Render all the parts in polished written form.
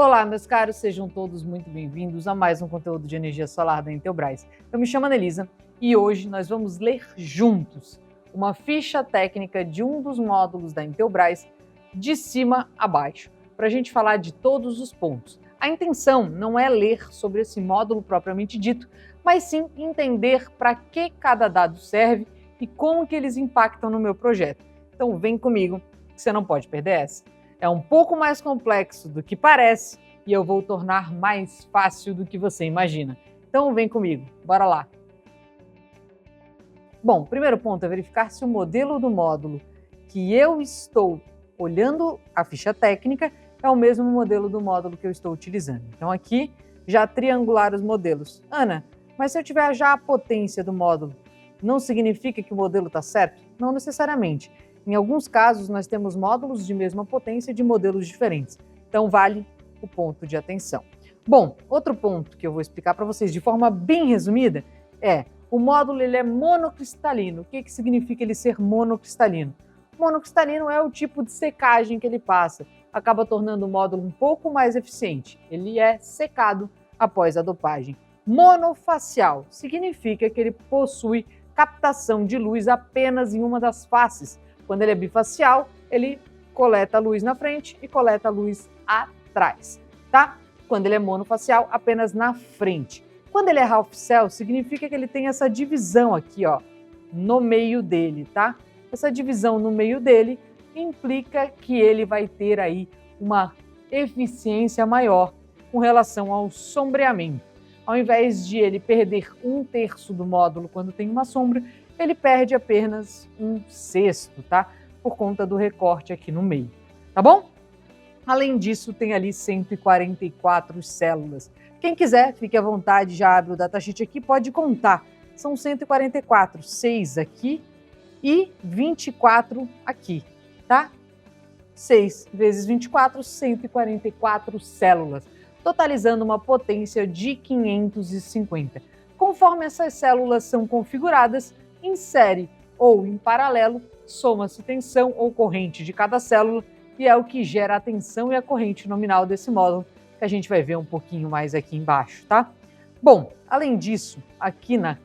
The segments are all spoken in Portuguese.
Olá, meus caros, sejam todos muito bem-vindos a mais um conteúdo de energia solar da Intelbras. Eu me chamo Anelisa e hoje nós vamos ler juntos uma ficha técnica de um dos módulos da Intelbras de cima a baixo, para a gente falar de todos os pontos. A intenção não é ler sobre esse módulo propriamente dito, mas sim entender para que cada dado serve e como que eles impactam no meu projeto. Então vem comigo, que você não pode perder essa. É um pouco mais complexo do que parece e eu vou tornar mais fácil do que você imagina. Então vem comigo, bora lá! Bom, primeiro ponto é verificar se o modelo do módulo que eu estou olhando a ficha técnica é o mesmo modelo do módulo que eu estou utilizando. Então aqui, já triangular os modelos. Ana, mas se eu tiver já a potência do módulo, não significa que o modelo está certo? Não necessariamente. Em alguns casos, nós temos módulos de mesma potência de modelos diferentes. Então, vale o ponto de atenção. Bom, outro ponto que eu vou explicar para vocês de forma bem resumida é o módulo ele é monocristalino. O que significa ele ser monocristalino? Monocristalino é o tipo de secagem que ele passa. Acaba tornando o módulo um pouco mais eficiente. Ele é secado após a dopagem. Monofacial significa que ele possui captação de luz apenas em uma das faces. Quando ele é bifacial, ele coleta a luz na frente e coleta a luz atrás, tá? Quando ele é monofacial, apenas na frente. Quando ele é half cell, significa que ele tem essa divisão aqui, ó, no meio dele, tá? Essa divisão no meio dele implica que ele vai ter aí uma eficiência maior com relação ao sombreamento. Ao invés de ele perder 1/3 do módulo quando tem uma sombra, ele perde apenas 1/6, tá? Por conta do recorte aqui no meio, tá bom? Além disso, tem ali 144 células. Quem quiser, fique à vontade, já abre o datasheet aqui, pode contar. São 144, 6 aqui e 24 aqui, tá? 6 vezes 24, 144 células, totalizando uma potência de 550. Conforme essas células são configuradas, em série ou em paralelo, soma-se tensão ou corrente de cada célula e é o que gera a tensão e a corrente nominal desse módulo, que a gente vai ver um pouquinho mais aqui embaixo, tá? Bom, além disso, aqui na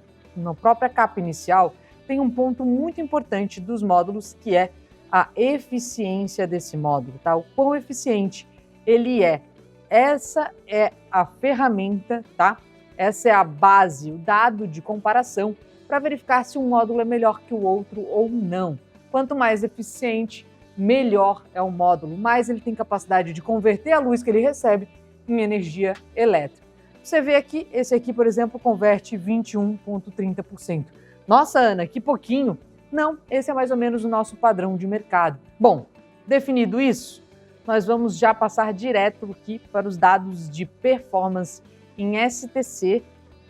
própria capa inicial, tem um ponto muito importante dos módulos, que é a eficiência desse módulo, tá? O quão eficiente ele é. Essa é a ferramenta, tá? Essa é a base, o dado de comparação para verificar se um módulo é melhor que o outro ou não. Quanto mais eficiente, melhor é o módulo, mais ele tem capacidade de converter a luz que ele recebe em energia elétrica. Você vê aqui, esse aqui, por exemplo, converte 21,30%. Nossa, Ana, que pouquinho! Não, esse é mais ou menos o nosso padrão de mercado. Bom, definido isso, nós vamos já passar direto aqui para os dados de performance em STC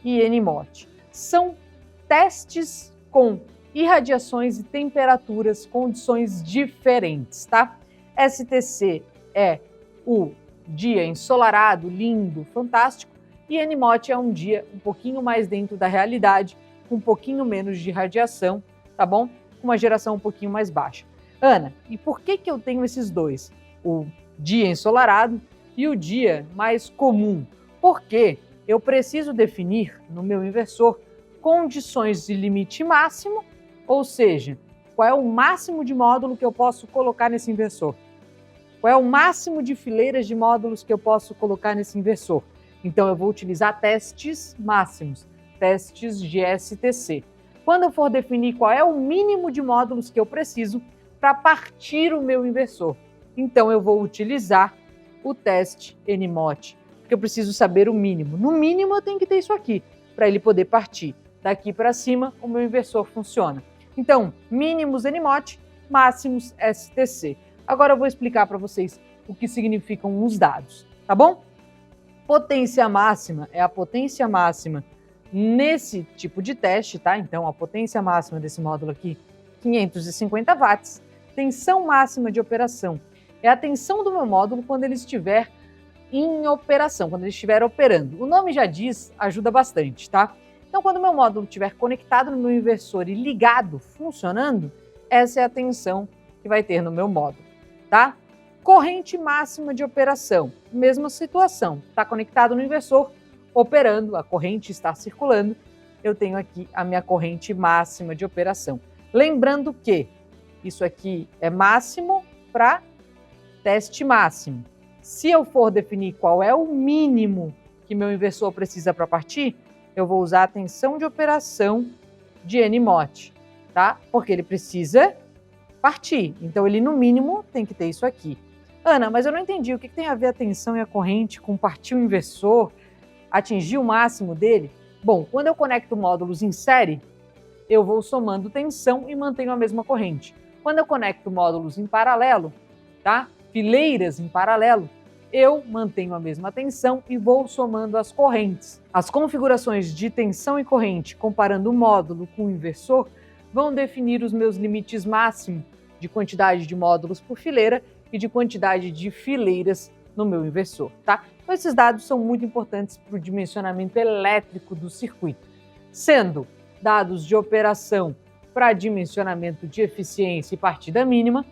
e NMOT. São testes com irradiações e temperaturas, condições diferentes, tá? STC é o dia ensolarado, lindo, fantástico, e NMOT é um dia um pouquinho mais dentro da realidade, com um pouquinho menos de radiação, tá bom? Com uma geração um pouquinho mais baixa. Ana, e por que eu tenho esses dois? O dia ensolarado e o dia mais comum? Porque eu preciso definir no meu inversor condições de limite máximo, ou seja, qual é o máximo de módulo que eu posso colocar nesse inversor? Qual é o máximo de fileiras de módulos que eu posso colocar nesse inversor? Então eu vou utilizar testes máximos, testes de STC. Quando eu for definir qual é o mínimo de módulos que eu preciso para partir o meu inversor, então eu vou utilizar o teste NMOT, porque eu preciso saber o mínimo. No mínimo eu tenho que ter isso aqui, para ele poder partir. Daqui para cima, o meu inversor funciona. Então, mínimos NMOT, máximos STC. Agora eu vou explicar para vocês o que significam os dados, tá bom? Potência máxima é a potência máxima nesse tipo de teste, tá? Então, a potência máxima desse módulo aqui, 550 watts. Tensão máxima de operação é a tensão do meu módulo quando ele estiver em operação, quando ele estiver operando. O nome já diz, ajuda bastante, tá? Então, quando o meu módulo estiver conectado no meu inversor e ligado, funcionando, essa é a tensão que vai ter no meu módulo, tá? Corrente máxima de operação, mesma situação, está conectado no inversor, operando, a corrente está circulando, eu tenho aqui a minha corrente máxima de operação. Lembrando que isso aqui é máximo para teste máximo. Se eu for definir qual é o mínimo que meu inversor precisa para partir, eu vou usar a tensão de operação de N-mot, tá? Porque ele precisa partir, então ele no mínimo tem que ter isso aqui. Ana, mas eu não entendi, o que tem a ver a tensão e a corrente com partir o inversor, atingir o máximo dele? Bom, quando eu conecto módulos em série, eu vou somando tensão e mantenho a mesma corrente. Quando eu conecto módulos em paralelo, tá? Fileiras em paralelo, eu mantenho a mesma tensão e vou somando as correntes. As configurações de tensão e corrente, comparando o módulo com o inversor, vão definir os meus limites máximos de quantidade de módulos por fileira e de quantidade de fileiras no meu inversor, tá? Então, esses dados são muito importantes para o dimensionamento elétrico do circuito, sendo dados de operação para dimensionamento de eficiência e partida mínima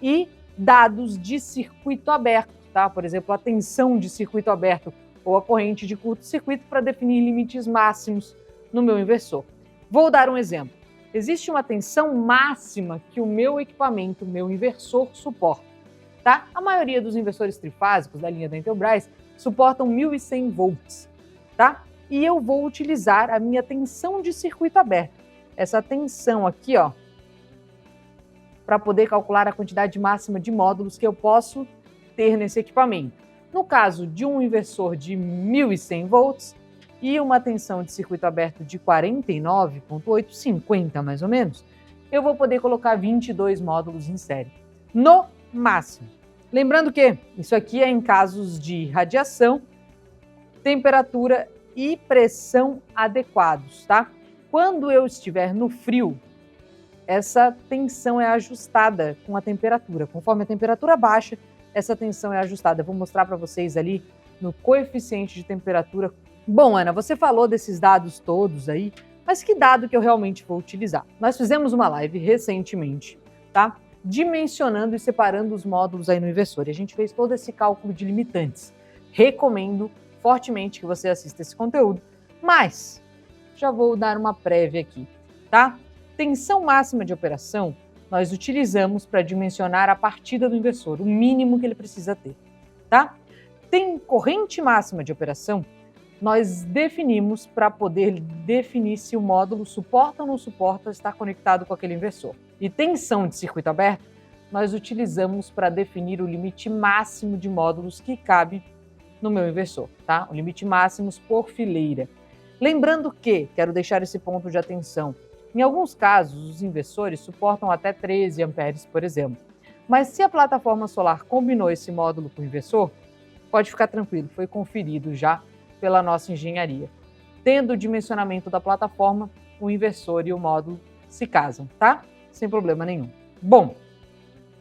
e dados de circuito aberto, tá? Por exemplo, a tensão de circuito aberto ou a corrente de curto-circuito para definir limites máximos no meu inversor. Vou dar um exemplo. Existe uma tensão máxima que o meu equipamento, meu inversor, suporta. Tá? A maioria dos inversores trifásicos da linha da Intelbras suportam 1.100 volts, tá? E eu vou utilizar a minha tensão de circuito aberto, essa tensão aqui, ó, para poder calcular a quantidade máxima de módulos que eu posso ter nesse equipamento. No caso de um inversor de 1.100 volts e uma tensão de circuito aberto de 49,8, 50 mais ou menos, eu vou poder colocar 22 módulos em série. No máximo. Lembrando que isso aqui é em casos de radiação, temperatura e pressão adequados, tá? Quando eu estiver no frio, essa tensão é ajustada com a temperatura. Conforme a temperatura baixa, essa tensão é ajustada. Eu vou mostrar para vocês ali no coeficiente de temperatura. Bom, Ana, você falou desses dados todos aí, mas que dado que eu realmente vou utilizar? Nós fizemos uma live recentemente, tá? Dimensionando e separando os módulos aí no inversor. E a gente fez todo esse cálculo de limitantes. Recomendo fortemente que você assista esse conteúdo, mas já vou dar uma prévia aqui, tá? Tensão máxima de operação nós utilizamos para dimensionar a partida do inversor, o mínimo que ele precisa ter, tá? Tem corrente máxima de operação, nós definimos para poder definir se o módulo suporta ou não suporta estar conectado com aquele inversor. E tensão de circuito aberto, nós utilizamos para definir o limite máximo de módulos que cabe no meu inversor, tá? O limite máximo por fileira. Lembrando que, quero deixar esse ponto de atenção, em alguns casos os inversores suportam até 13 amperes, por exemplo. Mas se a plataforma solar combinou esse módulo com o inversor, pode ficar tranquilo, foi conferido já pela nossa engenharia. Tendo o dimensionamento da plataforma, o inversor e o módulo se casam, tá? Sem problema nenhum. Bom,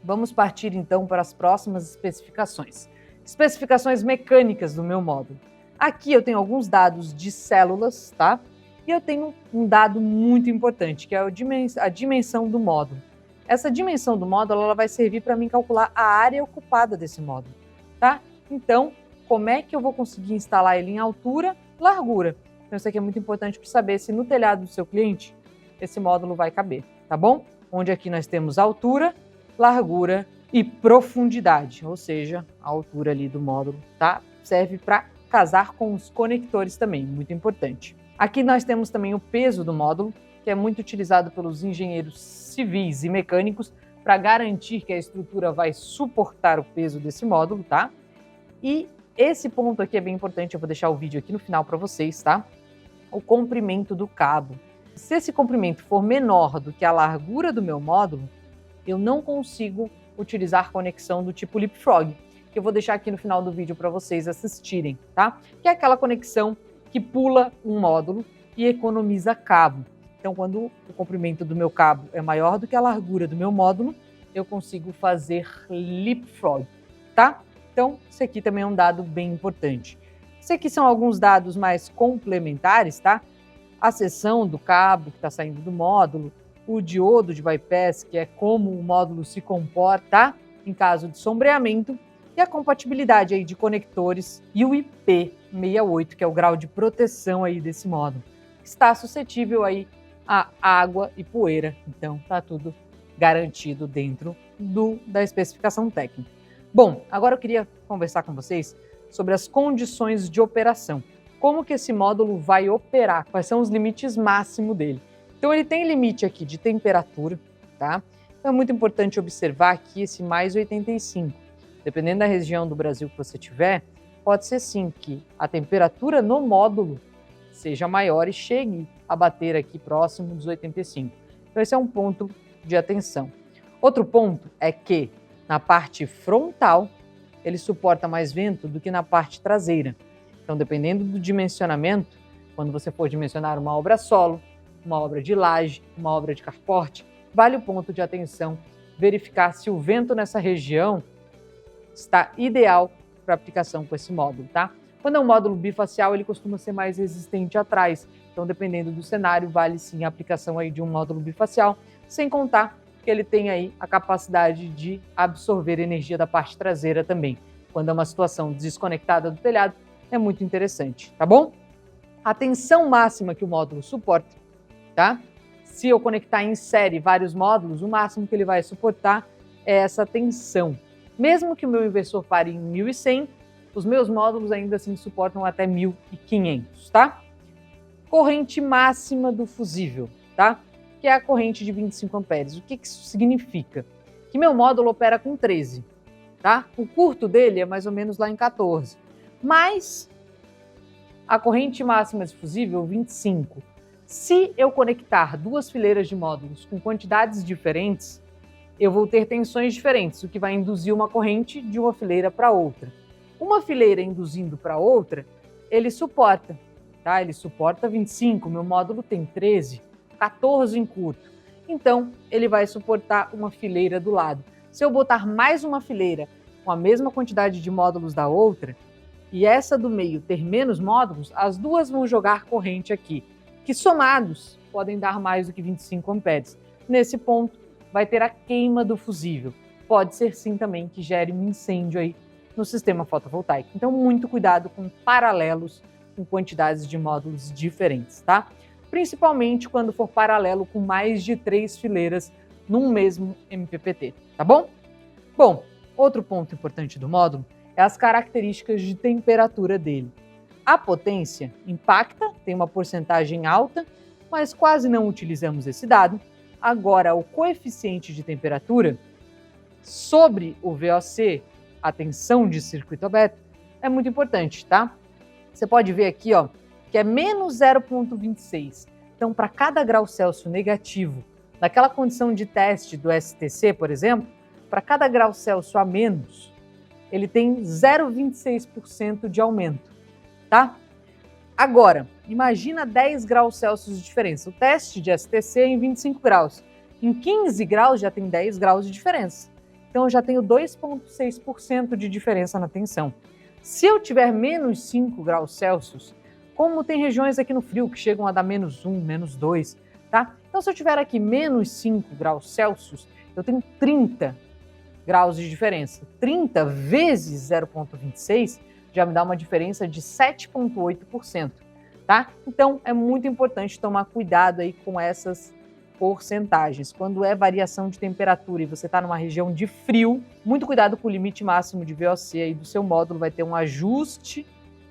vamos partir então para as próximas especificações. Especificações mecânicas do meu módulo. Aqui eu tenho alguns dados de células, tá? E eu tenho um dado muito importante, que é a dimensão do módulo. Essa dimensão do módulo ela vai servir para mim calcular a área ocupada desse módulo, tá? Então, como é que eu vou conseguir instalar ele em altura, largura? Então, isso aqui é muito importante para saber se no telhado do seu cliente esse módulo vai caber, tá bom? Onde aqui nós temos altura, largura e profundidade, ou seja, a altura ali do módulo, tá? Serve para casar com os conectores também, muito importante. Aqui nós temos também o peso do módulo, que é muito utilizado pelos engenheiros civis e mecânicos para garantir que a estrutura vai suportar o peso desse módulo, tá? E esse ponto aqui é bem importante, eu vou deixar o vídeo aqui no final para vocês, tá? O comprimento do cabo. Se esse comprimento for menor do que a largura do meu módulo, eu não consigo utilizar conexão do tipo Leapfrog, que eu vou deixar aqui no final do vídeo para vocês assistirem, tá? Que é aquela conexão que pula um módulo e economiza cabo. Então, quando o comprimento do meu cabo é maior do que a largura do meu módulo, eu consigo fazer Leapfrog, tá? Então, isso aqui também é um dado bem importante. Isso aqui são alguns dados mais complementares, tá? A seção do cabo que está saindo do módulo, o diodo de bypass, que é como o módulo se comporta em caso de sombreamento, e a compatibilidade aí de conectores e o IP68, que é o grau de proteção aí desse módulo. Está suscetível aí a água e poeira, então está tudo garantido dentro da especificação técnica. Bom, agora eu queria conversar com vocês sobre as condições de operação. Como que esse módulo vai operar? Quais são os limites máximos dele? Então ele tem limite aqui de temperatura, tá? Então é muito importante observar aqui esse mais 85. Dependendo da região do Brasil que você tiver, pode ser sim que a temperatura no módulo seja maior e chegue a bater aqui próximo dos 85. Então esse é um ponto de atenção. Outro ponto é que na parte frontal ele suporta mais vento do que na parte traseira. Então, dependendo do dimensionamento, quando você for dimensionar uma obra solo, uma obra de laje, uma obra de carporte, vale o ponto de atenção verificar se o vento nessa região está ideal para aplicação com esse módulo, tá? Quando é um módulo bifacial, ele costuma ser mais resistente atrás. Então, dependendo do cenário, vale sim a aplicação aí de um módulo bifacial, sem contar que ele tem aí a capacidade de absorver energia da parte traseira também. Quando é uma situação desconectada do telhado, é muito interessante, tá bom? A tensão máxima que o módulo suporta, tá? Se eu conectar em série vários módulos, o máximo que ele vai suportar é essa tensão. Mesmo que o meu inversor pare em 1100, os meus módulos ainda assim suportam até 1500, tá? Corrente máxima do fusível, tá? Que é a corrente de 25 amperes. O que isso significa? Que meu módulo opera com 13, tá? O curto dele é mais ou menos lá em 14, mas a corrente máxima de fusível 25. Se eu conectar duas fileiras de módulos com quantidades diferentes, eu vou ter tensões diferentes, o que vai induzir uma corrente de uma fileira para outra. Uma fileira induzindo para outra, ele suporta, tá? Ele suporta 25, meu módulo tem 13, 14 em curto. Então, ele vai suportar uma fileira do lado. Se eu botar mais uma fileira com a mesma quantidade de módulos da outra, e essa do meio ter menos módulos, as duas vão jogar corrente aqui, que somados podem dar mais do que 25 amperes. Nesse ponto, vai ter a queima do fusível. Pode ser sim também que gere um incêndio aí no sistema fotovoltaico. Então, muito cuidado com paralelos com quantidades de módulos diferentes, tá? Principalmente quando for paralelo com mais de 3 fileiras num mesmo MPPT, tá bom? Bom, outro ponto importante do módulo é as características de temperatura dele. A potência impacta, tem uma porcentagem alta, mas quase não utilizamos esse dado. Agora, o coeficiente de temperatura sobre o VOC, a tensão de circuito aberto, é muito importante, tá? Você pode ver aqui, ó, que é menos 0,26. Então, para cada grau Celsius negativo, naquela condição de teste do STC, por exemplo, para cada grau Celsius a menos, ele tem 0,26% de aumento, tá? Agora, imagina 10 graus Celsius de diferença. O teste de STC é em 25 graus. Em 15 graus já tem 10 graus de diferença. Então, eu já tenho 2,6% de diferença na tensão. Se eu tiver menos 5 graus Celsius, como tem regiões aqui no frio que chegam a dar menos 1, menos 2, tá? Então, se eu tiver aqui menos 5 graus Celsius, eu tenho 30 graus de diferença. 30 vezes 0,26 já me dá uma diferença de 7,8%, tá? Então, é muito importante tomar cuidado aí com essas porcentagens. Quando é variação de temperatura e você está numa região de frio, muito cuidado com o limite máximo de VOC aí do seu módulo, vai ter um ajuste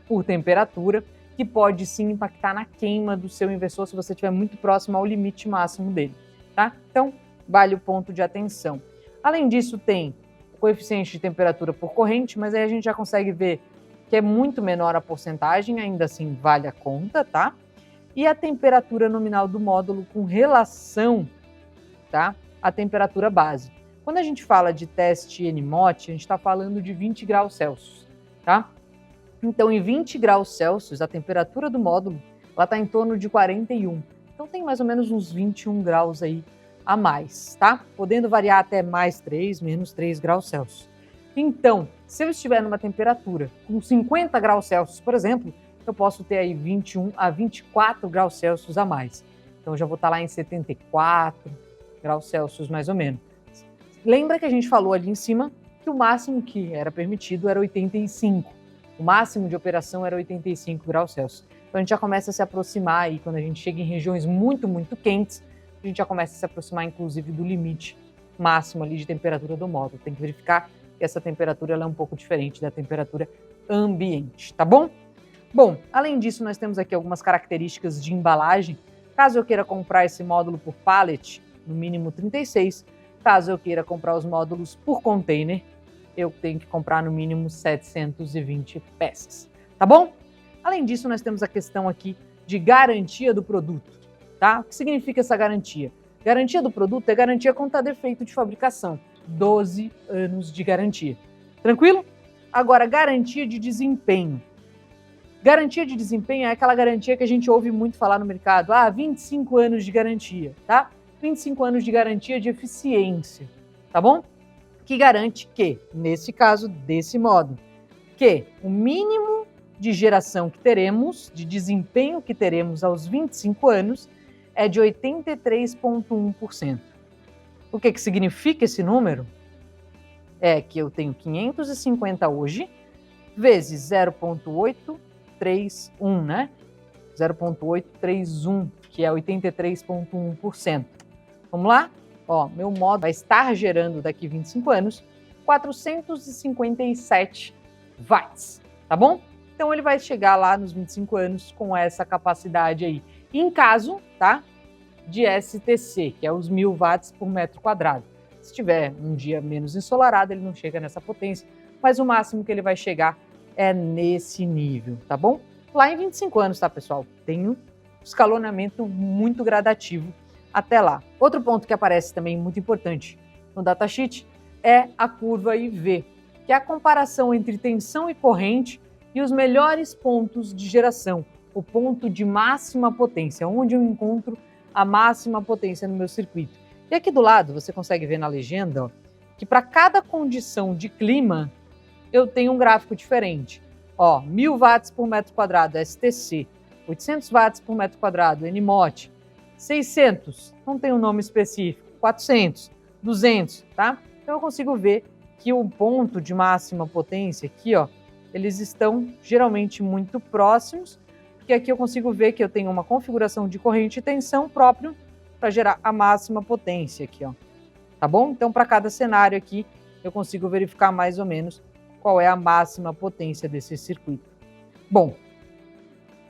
por temperatura que pode sim impactar na queima do seu inversor se você estiver muito próximo ao limite máximo dele, tá? Então, vale o ponto de atenção. Além disso, tem o coeficiente de temperatura por corrente, mas aí a gente já consegue ver que é muito menor a porcentagem, ainda assim vale a conta, tá? E a temperatura nominal do módulo com relação, tá, à temperatura base. Quando a gente fala de teste NMOT, a gente está falando de 20 graus Celsius, tá? Então, em 20 graus Celsius, a temperatura do módulo está em torno de 41. Então, tem mais ou menos uns 21 graus aí a mais, tá? Podendo variar até mais 3, menos 3 graus Celsius. Então, se eu estiver numa temperatura com 50 graus Celsius, por exemplo, eu posso ter aí 21 a 24 graus Celsius a mais. Então, eu já vou estar lá em 74 graus Celsius, mais ou menos. Lembra que a gente falou ali em cima que que o máximo que era permitido era 85. O máximo de operação era 85 graus Celsius. Então a gente já começa a se aproximar aí, quando a gente chega em regiões muito, muito quentes, a gente já começa a se aproximar inclusive do limite máximo ali de temperatura do módulo. Tem que verificar que essa temperatura ela é um pouco diferente da temperatura ambiente, tá bom? Bom, além disso, nós temos aqui algumas características de embalagem. Caso eu queira comprar esse módulo por pallet, no mínimo 36. Caso eu queira comprar os módulos por container, eu tenho que comprar no mínimo 720 peças, tá bom? Além disso, nós temos a questão aqui de garantia do produto, tá? O que significa essa garantia? Garantia do produto é garantia contra defeito de fabricação. 12 anos de garantia. Tranquilo? Agora, garantia de desempenho. Garantia de desempenho é aquela garantia que a gente ouve muito falar no mercado. 25 anos de garantia, tá? 25 anos de garantia de eficiência, tá bom? Que garante que, nesse caso, desse modo, que o mínimo de geração que teremos, de desempenho que teremos aos 25 anos, é de 83,1%. O que significa esse número? É que eu tenho 550 hoje, vezes 0,831, né? 0,831, que é 83,1%. Vamos lá? Ó, meu módulo vai estar gerando daqui 25 anos 457 watts, tá bom? Então ele vai chegar lá nos 25 anos com essa capacidade aí. Em caso, tá? De STC, que é os 1000 watts por metro quadrado. Se tiver um dia menos ensolarado, ele não chega nessa potência, mas o máximo que ele vai chegar é nesse nível, tá bom? Lá em 25 anos, tá, pessoal? Tem um escalonamento muito gradativo até lá. Outro ponto que aparece também muito importante no datasheet é a curva IV, que é a comparação entre tensão e corrente e os melhores pontos de geração, o ponto de máxima potência, onde eu encontro a máxima potência no meu circuito. E aqui do lado, você consegue ver na legenda, ó, que para cada condição de clima, eu tenho um gráfico diferente. Ó, 1000 watts por metro quadrado, STC, 800 watts por metro quadrado, NMOT, 600, não tem um nome específico, 400, 200, tá? Então eu consigo ver que o ponto de máxima potência aqui, ó, eles estão geralmente muito próximos, porque aqui eu consigo ver que eu tenho uma configuração de corrente e tensão próprio para gerar a máxima potência aqui, ó. Tá bom? Então, para cada cenário aqui, eu consigo verificar mais ou menos qual é a máxima potência desse circuito. Bom,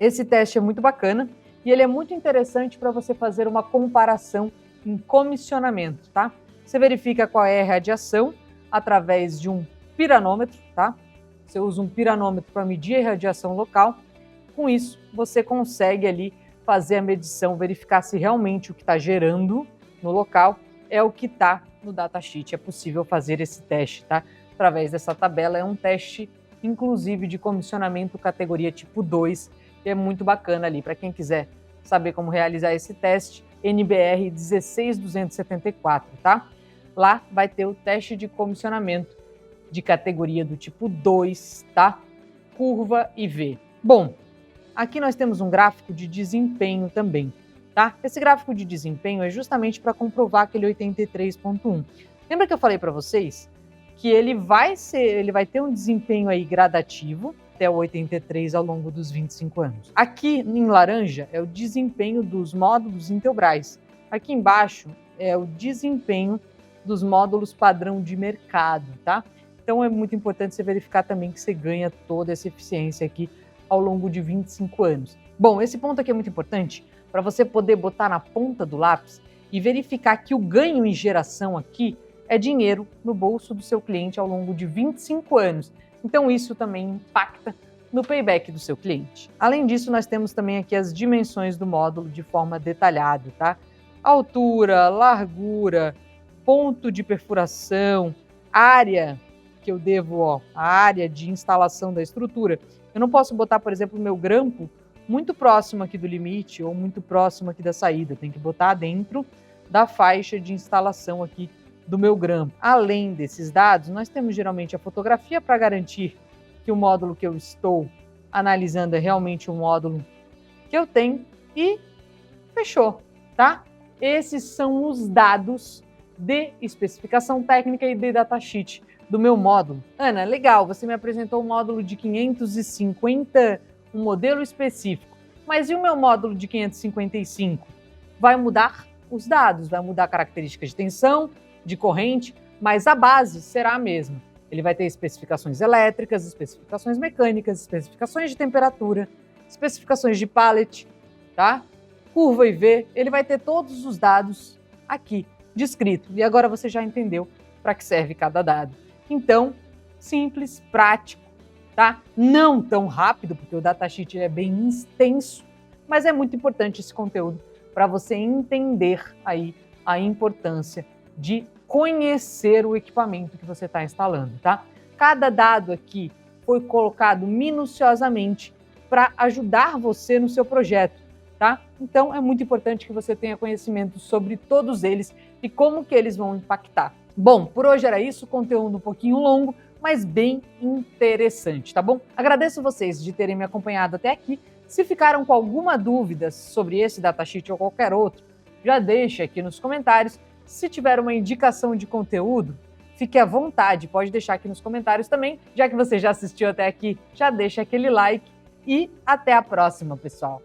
esse teste é muito bacana e ele é muito interessante para você fazer uma comparação em comissionamento, tá? Você verifica qual é a radiação através de um piranômetro, tá? Você usa um piranômetro para medir a radiação local. Com isso, você consegue ali fazer a medição, verificar se realmente o que está gerando no local é o que está no datasheet. É possível fazer esse teste, tá? Através dessa tabela. É um teste, inclusive, de comissionamento categoria tipo 2, que é muito bacana ali. Para quem quiser saber como realizar esse teste, NBR 16274, tá? Lá vai ter o teste de comissionamento de categoria do tipo 2, tá? Curva IV. Bom, aqui nós temos um gráfico de desempenho também, tá? Esse gráfico de desempenho é justamente para comprovar aquele 83,1. Lembra que eu falei para vocês que ele vai ter um desempenho aí gradativo até o 83 ao longo dos 25 anos. Aqui em laranja é o desempenho dos módulos Intelbras. Aqui embaixo é o desempenho dos módulos padrão de mercado, tá? Então é muito importante você verificar também que você ganha toda essa eficiência aqui ao longo de 25 anos. Bom, esse ponto aqui é muito importante para você poder botar na ponta do lápis e verificar que o ganho em geração aqui é dinheiro no bolso do seu cliente ao longo de 25 anos. Então isso também impacta no payback do seu cliente. Além disso, nós temos também aqui as dimensões do módulo de forma detalhada, tá? Altura, largura, ponto de perfuração, área que eu devo, ó, a área de instalação da estrutura. Eu não posso botar, por exemplo, o meu grampo muito próximo aqui do limite ou muito próximo aqui da saída. Tem que botar dentro da faixa de instalação aqui do meu grampo. Além desses dados, nós temos geralmente a fotografia para garantir que o módulo que eu estou analisando é realmente o módulo que eu tenho e fechou, tá? Esses são os dados de especificação técnica e de datasheet do meu módulo. Ana, legal, você me apresentou um módulo de 550, um modelo específico, mas e o meu módulo de 555? Vai mudar os dados, vai mudar características de tensão, de corrente, mas a base será a mesma. Ele vai ter especificações elétricas, especificações mecânicas, especificações de temperatura, especificações de pallet, tá? Curva IV, ele vai ter todos os dados aqui descrito. E agora você já entendeu para que serve cada dado. Então, simples, prático, tá? Não tão rápido, porque o datasheet é bem extenso, mas é muito importante esse conteúdo para você entender aí a importância de conhecer o equipamento que você está instalando, tá? Cada dado aqui foi colocado minuciosamente para ajudar você no seu projeto, tá? Então é muito importante que você tenha conhecimento sobre todos eles e como que eles vão impactar. Bom, por hoje era isso, conteúdo um pouquinho longo, mas bem interessante, tá bom? Agradeço vocês de terem me acompanhado até aqui. Se ficaram com alguma dúvida sobre esse datasheet ou qualquer outro, já deixa aqui nos comentários. Se tiver uma indicação de conteúdo, fique à vontade, pode deixar aqui nos comentários também. Já que você já assistiu até aqui, já deixa aquele like e até a próxima, pessoal!